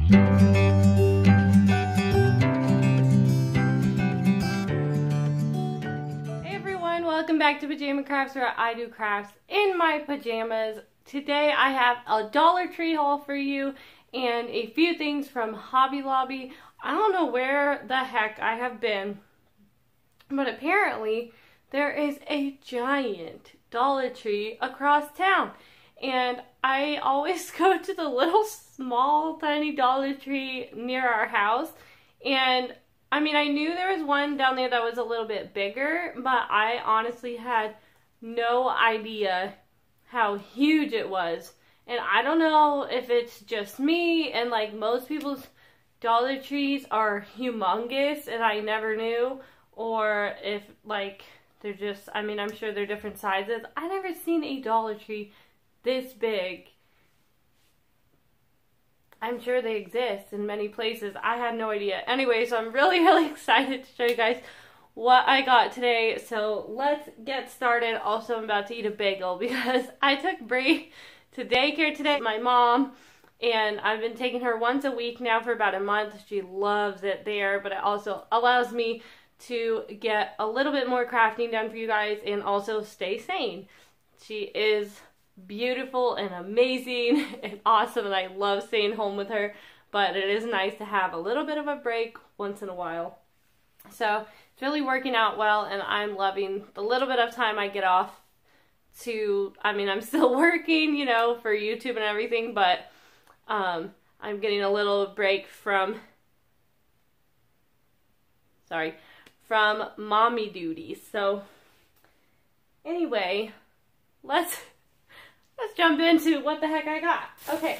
Welcome back to Pajama Crafts, where I do crafts in my pajamas. Today I have a Dollar Tree haul for you and a few things from Hobby Lobby. I don't know where the heck I have been, but apparently there is a giant Dollar Tree across town. And I always go to the little small tiny Dollar Tree near our house, and I mean, I knew there was one down there that was a little bit bigger, but I honestly had no idea how huge it was. And I don't know if it's just me and like most people's Dollar Trees are humongous and I never knew, or if like they're just, I mean, I'm sure they're different sizes. I never seen a Dollar Tree this big. I'm sure they exist in many places. I had no idea. Anyway, so I'm really excited to show you guys what I got today. So let's get started. Also, I'm about to eat a bagel because I took Bree to daycare today, my mom, and I've been taking her once a week now for about a month. She loves it there, but it also allows me to get a little bit more crafting done for you guys and also stay sane. She is beautiful and amazing and awesome, and I love staying home with her, but it is nice to have a little bit of a break once in a while. So it's really working out well, and I'm loving the little bit of time I get off to, I mean, I'm still working, you know, for YouTube and everything, but I'm getting a little break from mommy duties. So anyway, let's jump into what the heck I got. Okay.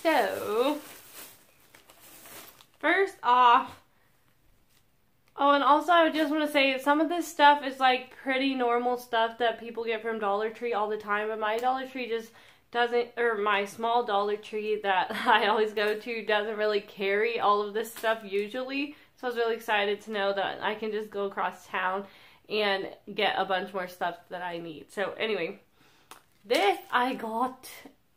So, first off, oh, and also I just want to say some of this stuff is like pretty normal stuff that people get from Dollar Tree all the time, but my Dollar Tree just doesn't, or my small Dollar Tree that I always go to doesn't really carry all of this stuff usually. So I was really excited to know that I can just go across town and get a bunch more stuff that I need. So anyway, this I got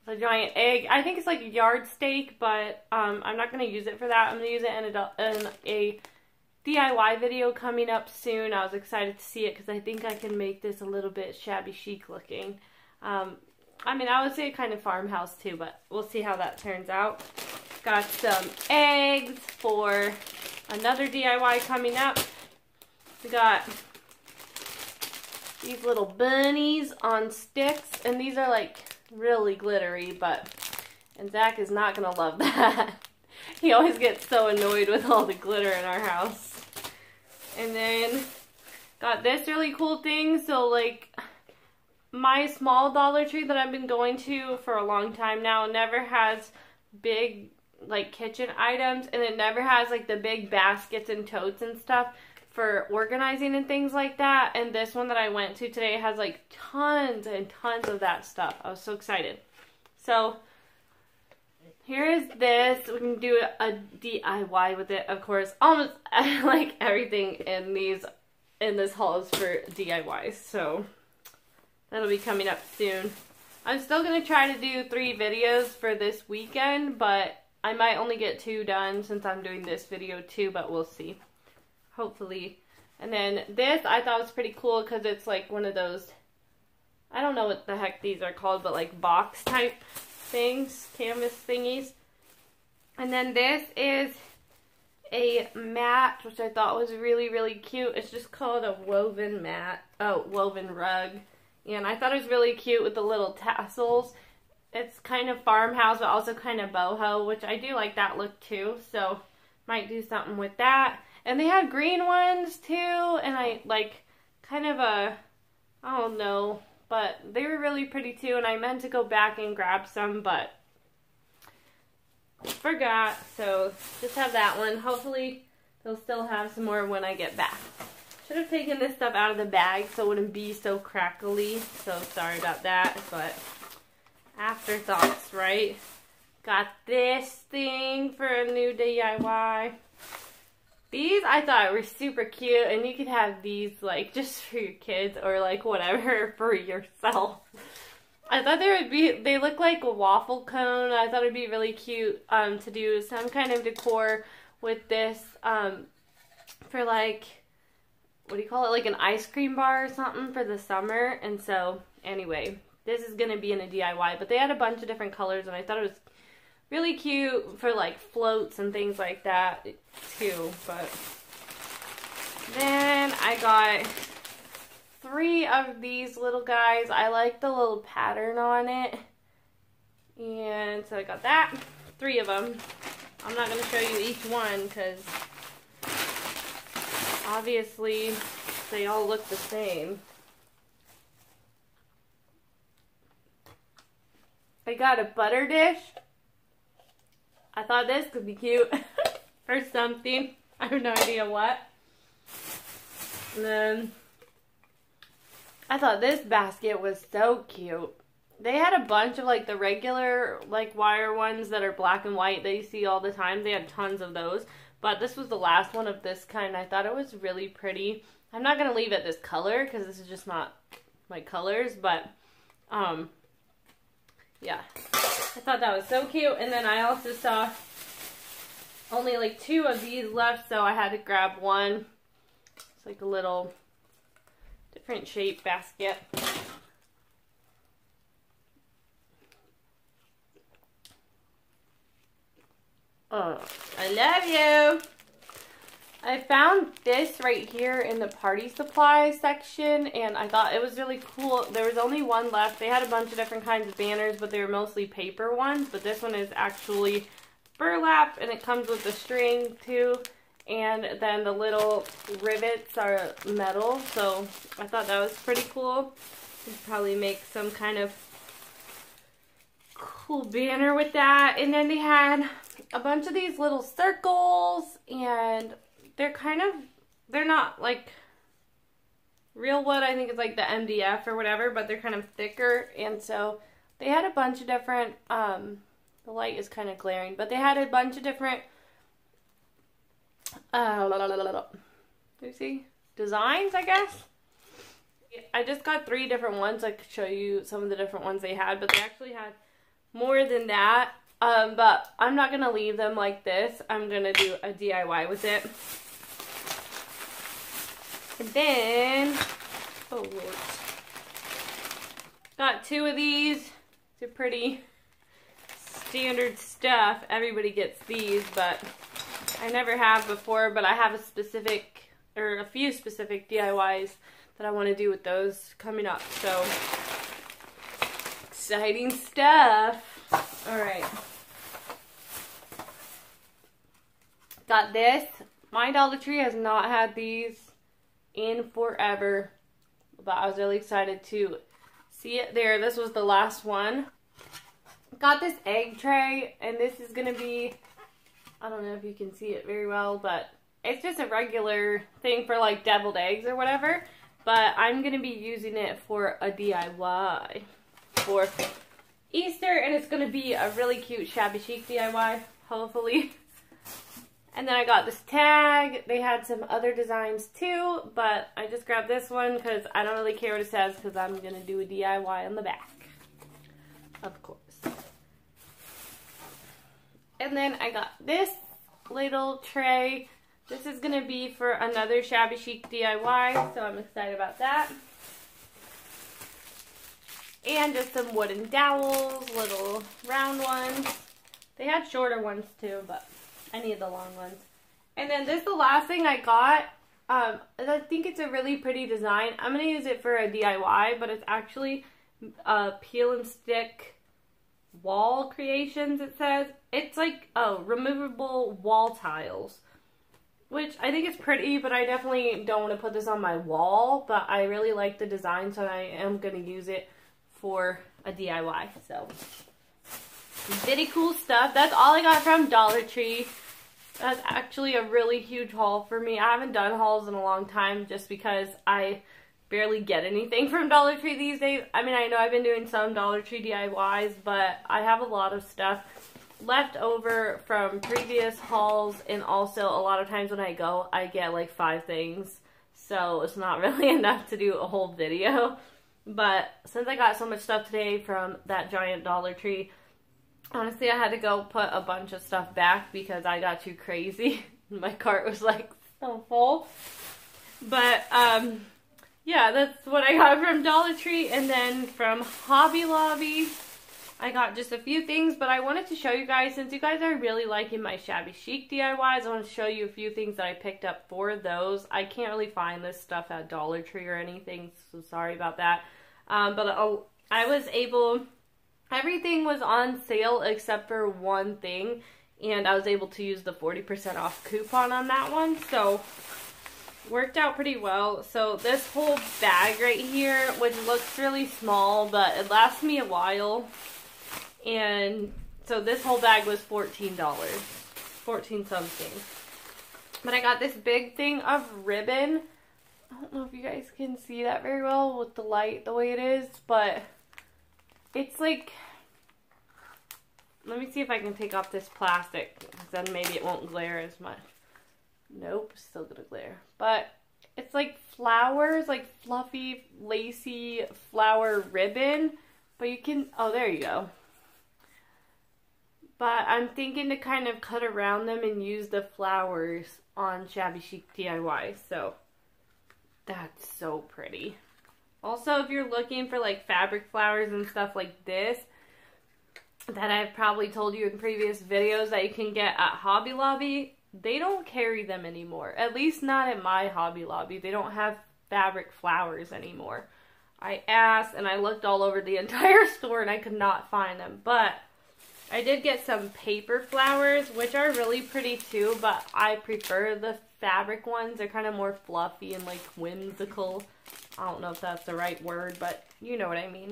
the giant egg. I think it's like a yard steak, but I'm not going to use it for that. I'm going to use it in a DIY video coming up soon. I was excited to see it because I think I can make this a little bit shabby chic looking. I mean, I would say kind of farmhouse too, but we'll see how that turns out. Got some eggs for another DIY coming up. We got these little bunnies on sticks, and these are like really glittery, and Zach is not gonna love that. He always gets so annoyed with all the glitter in our house. And then got this really cool thing. So like my small Dollar Tree that I've been going to for a long time now never has big like kitchen items, and it never has like the big baskets and totes and stuff for organizing and things like that. And this one that I went to today has like tons and tons of that stuff. I was so excited. So here is this. We can do a DIY with it, of course. Almost like everything in this haul is for DIYs. So that'll be coming up soon. I'm still going to try to do 3 videos for this weekend, but I might only get 2 done since I'm doing this video too, but we'll see. Hopefully. And then this I thought was pretty cool because it's like one of those, I don't know what the heck these are called, but like box type things, canvas thingies. And then this is a mat, which I thought was really cute. It's just called a woven mat, woven rug. And I thought it was really cute with the little tassels. It's kind of farmhouse, but also kind of boho, which I do like that look too. So might do something with that. And they had green ones too, and I like kind of I don't know, but they were really pretty too, and I meant to go back and grab some, but forgot. So just have that one. Hopefully they'll still have some more when I get back. Should have taken this stuff out of the bag so it wouldn't be so crackly, so sorry about that, but afterthoughts, right? Got this thing for a new DIY. These I thought were super cute, and you could have these like just for your kids or like whatever for yourself. I thought they look like a waffle cone. I thought it'd be really cute to do some kind of decor with this for like, what do you call it, like an ice cream bar or something for the summer. And so anyway, this is going to be in a DIY, but they had a bunch of different colors and I thought it was really cute for like floats and things like that too. But then I got 3 of these little guys. I like the little pattern on it. And so I got that. 3 of them. I'm not going to show you each one because obviously they all look the same. I got a butter dish. I thought this could be cute for something. I have no idea what. And then I thought this basket was so cute. They had a bunch of like the regular like wire ones that are black and white that you see all the time. They had tons of those. But this was the last one of this kind. I thought it was really pretty. I'm not going to leave it this color because this is just not my colors. But, yeah. I thought that was so cute. And then I also saw only like 2 of these left. So I had to grab one. It's like a little different shape basket. Oh, I love you. I found this right here in the party supply section and I thought it was really cool. There was only one left. They had a bunch of different kinds of banners, but they were mostly paper ones. But this one is actually burlap and it comes with the string too. And then the little rivets are metal. So I thought that was pretty cool. Could probably make some kind of cool banner with that. And then they had a bunch of these little circles and they're not like real wood. I think it's like the MDF or whatever, but they're kind of thicker. And so they had a bunch of different, the light is kind of glaring, but they had a bunch of different, you see, designs, I guess. I just got 3 different ones. I could show you some of the different ones they had, but they actually had more than that. But I'm not going to leave them like this. I'm going to do a DIY with it. And then, oh Lord, got 2 of these. They're pretty standard stuff. Everybody gets these, but I never have before. But I have a specific, or a few specific DIYs that I want to do with those coming up. So, exciting stuff. Alright. Got this. My Dollar Tree has not had these in forever, but I was really excited to see it there. This was the last one. Got this egg tray, and this is going to be, I don't know if you can see it very well, but it's just a regular thing for like deviled eggs or whatever, but I'm going to be using it for a DIY for Easter, and it's going to be a really cute Shabby Chic DIY, hopefully. And then I got this tag. They had some other designs too, but I just grabbed this one because I don't really care what it says because I'm going to do a DIY on the back, of course. And then I got this little tray. This is going to be for another Shabby Chic DIY, so I'm excited about that. And just some wooden dowels, little round ones. They had shorter ones too, but I need the long ones. And then this is the last thing I got. I think it's a really pretty design. I'm going to use it for a DIY, but it's actually peel and stick wall creations, it says. It's like removable wall tiles, which I think is pretty, but I definitely don't want to put this on my wall. But I really like the design, so I am going to use it for a DIY. So, very cool stuff. That's all I got from Dollar Tree. That's actually a really huge haul for me. I haven't done hauls in a long time just because I barely get anything from Dollar Tree these days. I mean, I know I've been doing some Dollar Tree DIYs, but I have a lot of stuff left over from previous hauls, and also a lot of times when I go, I get like 5 things. So it's not really enough to do a whole video. But since I got so much stuff today from that giant Dollar Tree, honestly, I had to go put a bunch of stuff back because I got too crazy. My cart was like so full. But, yeah, that's what I got from Dollar Tree. And then from Hobby Lobby, I got just a few things. But I wanted to show you guys, since you guys are really liking my Shabby Chic DIYs, I want to show you a few things that I picked up for those. I can't really find this stuff at Dollar Tree or anything, so sorry about that. But I was able, everything was on sale except for one thing, and I was able to use the 40% off coupon on that one, so worked out pretty well. So this whole bag right here, which looks really small, but it lasts me a while, and so this whole bag was $14, 14 something. But I got this big thing of ribbon. I don't know if you guys can see that very well with the light the way it is, but it's like, let me see if I can take off this plastic, because then maybe it won't glare as much. Nope, still gonna glare. But it's like flowers, like fluffy, lacy flower ribbon, but you can, oh, there you go. But I'm thinking to kind of cut around them and use the flowers on Shabby Chic DIY, so that's so pretty. Also, if you're looking for like fabric flowers and stuff like this, that I've probably told you in previous videos that you can get at Hobby Lobby, they don't carry them anymore. At least not at my Hobby Lobby. They don't have fabric flowers anymore. I asked and I looked all over the entire store and I could not find them. But I did get some paper flowers, which are really pretty too, but I prefer the fabric ones. They're kind of more fluffy and like whimsical. I don't know if that's the right word, but you know what I mean.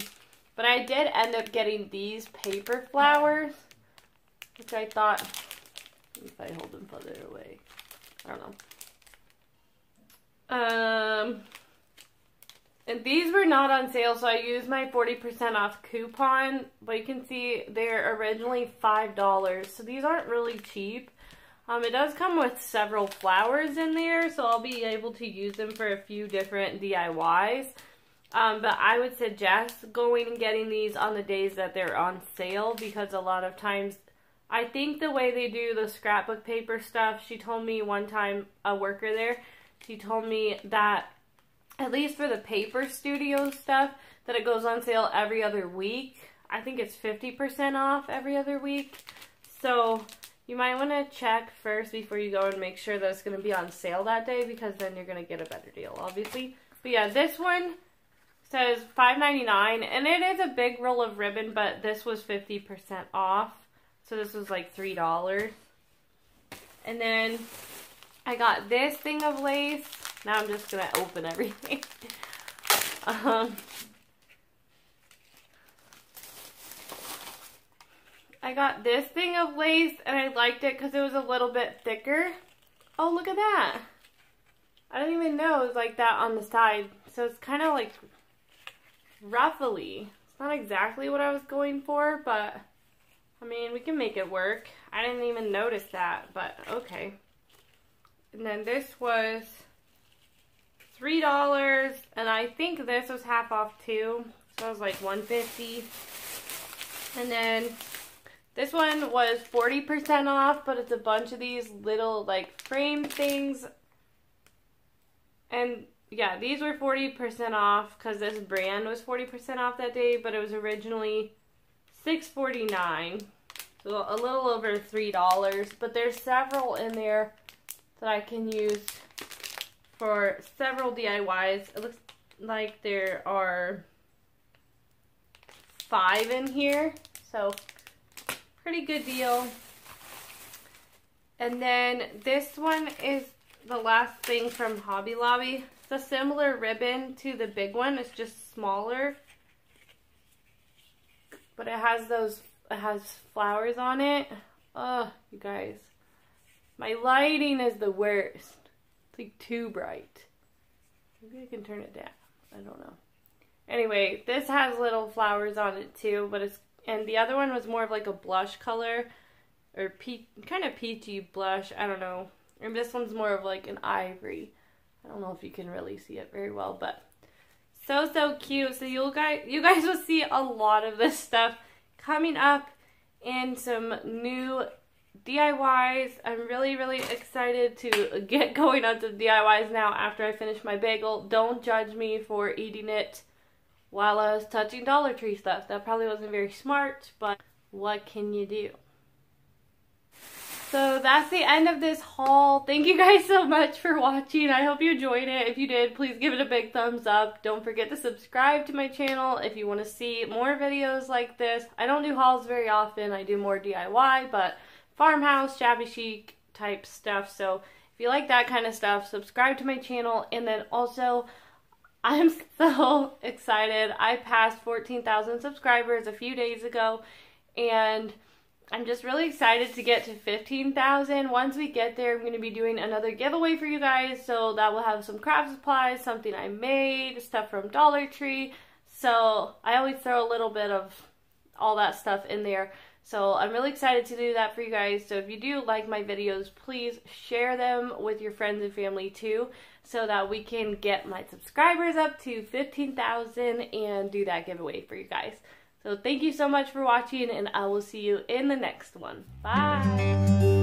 But I did end up getting these paper flowers, which I thought, if I hold them further away, I don't know. And these were not on sale, so I used my 40% off coupon, but you can see they're originally $5, so these aren't really cheap. It does come with several flowers in there, so I'll be able to use them for a few different DIYs. But I would suggest going and getting these on the days that they're on sale, because a lot of times, I think the way they do the scrapbook paper stuff, she told me one time, a worker there, she told me that, at least for the paper studio stuff, that it goes on sale every other week. I think it's 50% off every other week. So you might want to check first before you go and make sure that it's going to be on sale that day, because then you're going to get a better deal, obviously. But yeah, this one says $5.99, and it is a big roll of ribbon, but this was 50% off. So this was like $3. And then I got this thing of lace. Now I'm just going to open everything. I got this thing of lace, and I liked it because it was a little bit thicker. Oh, look at that. I didn't even know it was like that on the side. So it's kind of like ruffly. It's not exactly what I was going for, but I mean, we can make it work. I didn't even notice that, but okay. And then this was $3, and I think this was half off too. So it was like $1.50. And then this one was 40% off, but it's a bunch of these little like frame things. And yeah, these were 40% off because this brand was 40% off that day, but it was originally $6.49. So a little over $3, but there's several in there that I can use for several DIYs. It looks like there are 5 in here, so pretty good deal. And then this one is the last thing from Hobby Lobby. It's a similar ribbon to the big one, it's just smaller, but it has flowers on it. Oh, you guys, my lighting is the worst. It's like too bright. Maybe I can turn it down. I don't know. Anyway, this has little flowers on it too, but and the other one was more of like a blush color, or kind of peachy blush, I don't know. And this one's more of like an ivory. I don't know if you can really see it very well, but So cute. So you guys will see a lot of this stuff coming up and some new DIYs. I'm really excited to get going on some DIYs now after I finish my bagel. Don't judge me for eating it while I was touching Dollar Tree stuff. That probably wasn't very smart, but what can you do? So that's the end of this haul. Thank you guys so much for watching. I hope you enjoyed it. If you did, please give it a big thumbs up. Don't forget to subscribe to my channel if you want to see more videos like this. I don't do hauls very often. I do more DIY, but farmhouse, shabby chic type stuff. So if you like that kind of stuff, subscribe to my channel. And then also, I'm so excited. I passed 14,000 subscribers a few days ago, and I'm just really excited to get to 15,000. Once we get there, I'm going to be doing another giveaway for you guys. So that will have some craft supplies, something I made, stuff from Dollar Tree. So I always throw a little bit of all that stuff in there. So I'm really excited to do that for you guys. So if you do like my videos, please share them with your friends and family too, so that we can get my subscribers up to 15,000 and do that giveaway for you guys. So thank you so much for watching, and I will see you in the next one. Bye!